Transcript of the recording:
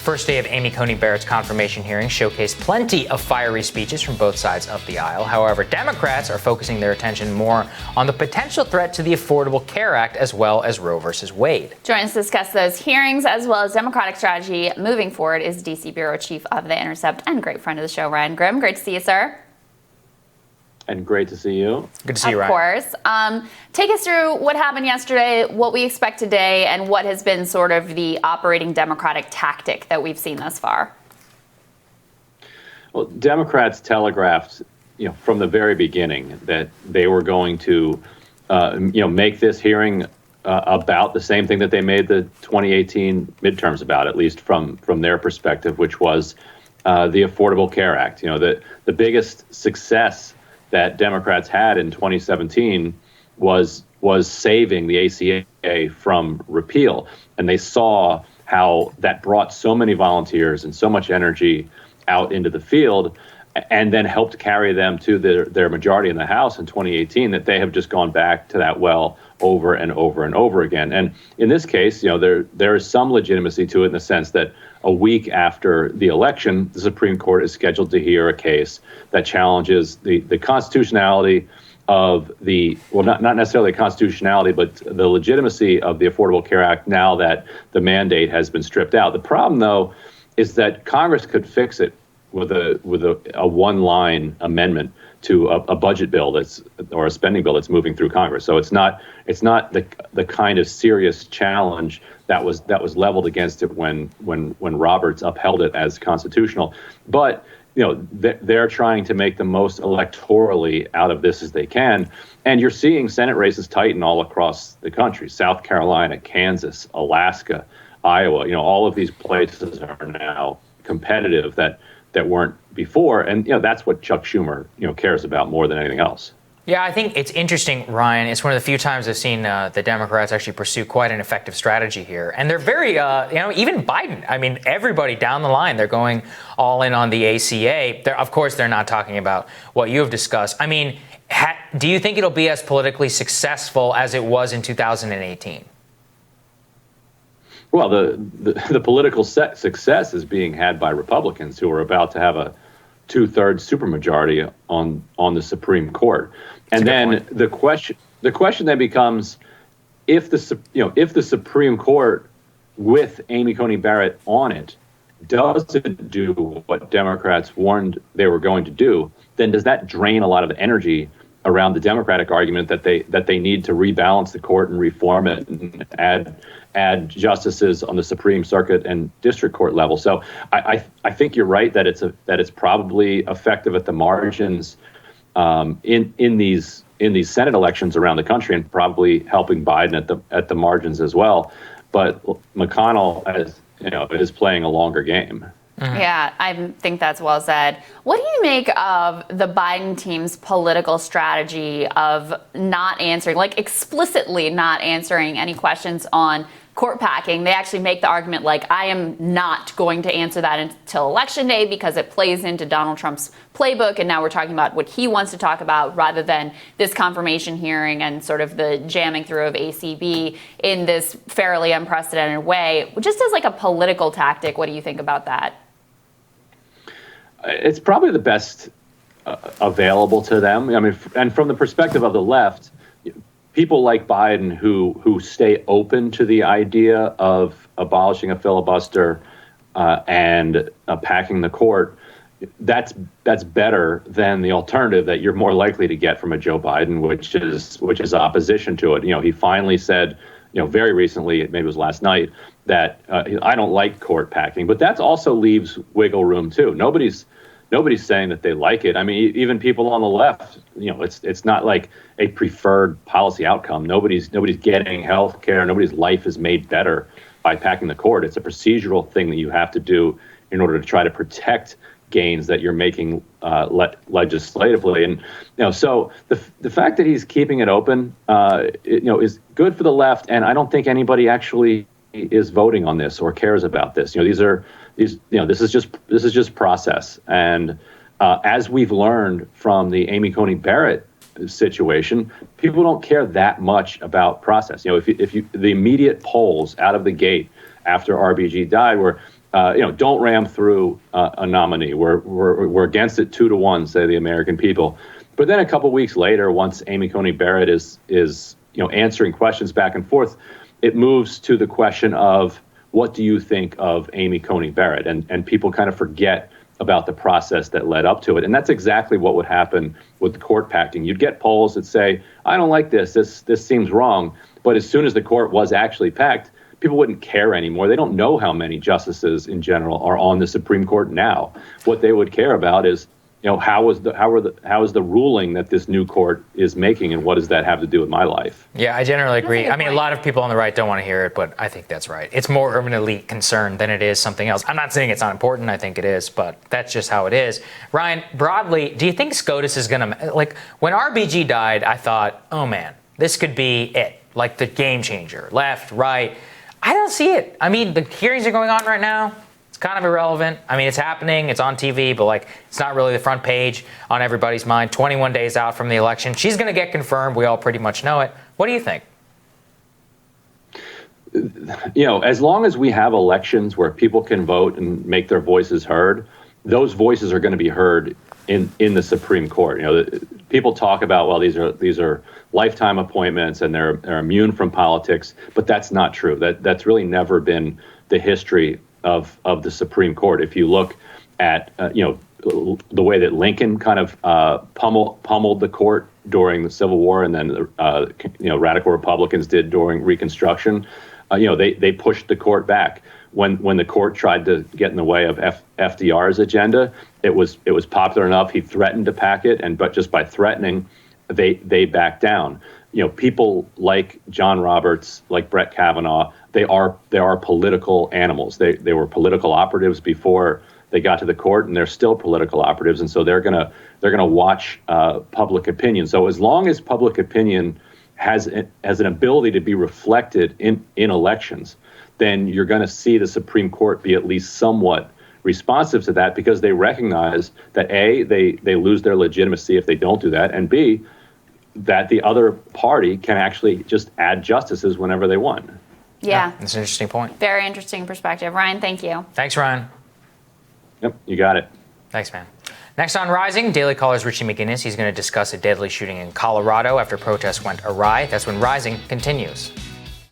First day of Amy Coney Barrett's confirmation hearing showcased plenty of fiery speeches from both sides of the aisle. However, Democrats are focusing their attention more on the potential threat to the Affordable Care Act as well as Roe versus Wade. Joining us to discuss those hearings as well as Democratic strategy moving forward is D.C. Bureau Chief of The Intercept and great friend of the show, Ryan Grim. Great to see you, sir. And great to see you. Good to see you, Ryan. Of course. Take us through what happened yesterday, what we expect today, and what has been sort of the operating Democratic tactic that we've seen thus far. Well, Democrats telegraphed, from the very beginning that they were going to, make this hearing about the same thing that they made the 2018 midterms about, at least from their perspective, which was the Affordable Care Act. The biggest success that Democrats had in 2017 was saving the ACA from repeal. And they saw how that brought so many volunteers and so much energy out into the field and then helped carry them to their majority in the House in 2018, that they have just gone back to that well over and over and over again. And in this case, there is some legitimacy to it in the sense that a week after the election, the Supreme Court is scheduled to hear a case that challenges the constitutionality of not necessarily the constitutionality, but the legitimacy of the Affordable Care Act now that the mandate has been stripped out. The problem, though, is that Congress could fix it with a one-line amendment to a budget bill or a spending bill that's moving through Congress. So it's not the kind of serious challenge that was leveled against it when Roberts upheld it as constitutional. But they're trying to make the most electorally out of this as they can, and you're seeing Senate races tighten all across the country: South Carolina, Kansas, Alaska, Iowa. All of these places are now competitive that weren't before. And, that's what Chuck Schumer, cares about more than anything else. Yeah, I think it's interesting, Ryan. It's one of the few times I've seen the Democrats actually pursue quite an effective strategy here. And they're very, even Biden. I mean, everybody down the line, they're going all in on the ACA. Of course, they're not talking about what you have discussed. I mean, do you think it'll be as politically successful as it was in 2018? Well, the political success is being had by Republicans who are about to have a 2/3 supermajority on the Supreme Court. And then the question then becomes, if the Supreme Court with Amy Coney Barrett on it does it do what Democrats warned they were going to do, then does that drain a lot of energy around the Democratic argument that they need to rebalance the court and reform it and add justices on the Supreme Circuit and district court level? So I think you're right that it's probably effective at the margins in these Senate elections around the country, and probably helping Biden at the margins as well. But McConnell, is playing a longer game. Mm-hmm. Yeah, I think that's well said. What do you make of the Biden team's political strategy of not answering, explicitly not answering any questions on court packing? They actually make the argument I am not going to answer that until Election Day because it plays into Donald Trump's playbook, and now we're talking about what he wants to talk about rather than this confirmation hearing and sort of the jamming through of ACB in this fairly unprecedented way. Just as a political tactic, what do you think about that? It's probably the best available to them. I mean, and from the perspective of the left, people like Biden who stay open to the idea of abolishing a filibuster and packing the court, that's better than the alternative that you're more likely to get from a Joe Biden, which is opposition to it. He finally said, very recently, maybe it was last night, that I don't like court packing, but that also leaves wiggle room too. Nobody's saying that they like it. I mean, even people on the left, it's not like a preferred policy outcome. Nobody's getting health care. Nobody's life is made better by packing the court. It's a procedural thing that you have to do in order to try to protect gains that you're making legislatively. And so the fact that he's keeping it open, is good for the left. And I don't think anybody actually is voting on this or cares about this. This is just process. And as we've learned from the Amy Coney Barrett situation, people don't care that much about process. If the immediate polls out of the gate after RBG died were don't ram through a nominee. We're against it 2-1, say the American people. But then a couple weeks later, once Amy Coney Barrett is answering questions back and forth, it moves to the question of, what do you think of Amy Coney Barrett? And people kind of forget about the process that led up to it. And that's exactly what would happen with the court packing. You'd get polls that say, I don't like this seems wrong. But as soon as the court was actually packed, people wouldn't care anymore. They don't know how many justices in general are on the Supreme Court now. What they would care about is, how is the ruling that this new court is making, and what does that have to do with my life? Yeah, I generally agree. I mean, a point. lot of people on the right don't want to hear it, but I think that's right. It's more of an elite concern than it is something else. I'm not saying it's not important. I think it is, but that's just how it is. Ryan, broadly, do you think SCOTUS is going to, like, when RBG died, I thought, oh man, this could be it, like the game changer, left, right. I don't see it. I mean, the hearings are going on right now. It's kind of irrelevant. I mean, it's happening. It's on TV, but like, it's not really the front page on everybody's mind. 21 days out from the election. She's going to get confirmed. We all pretty much know it. What do you think? As long as we have elections where people can vote and make their voices heard, those voices are going to be heard in the Supreme Court. People talk about, well, these are lifetime appointments and they're immune from politics, but that's not true. That's really never been the history of the Supreme Court. If you look at the way that Lincoln kind of pummeled the court during the Civil War, and then radical Republicans did during Reconstruction, they pushed the court back. When the court tried to get in the way of FDR's agenda, it was popular enough. He threatened to pack it, but just by threatening, they backed down. People like John Roberts, like Brett Kavanaugh, they are political animals. They were political operatives before they got to the court, and they're still political operatives, and so they're gonna watch public opinion. So as long as public opinion has an ability to be reflected in elections, then you're going to see the Supreme Court be at least somewhat responsive to that, because they recognize that A, they lose their legitimacy if they don't do that, and B, that the other party can actually just add justices whenever they want. Yeah. That's an interesting point. Very interesting perspective. Ryan, thank you. Thanks, Ryan. Yep, you got it. Thanks, man. Next on Rising, Daily Caller's Richie McGinnis. He's going to discuss a deadly shooting in Colorado after protests went awry. That's when Rising continues.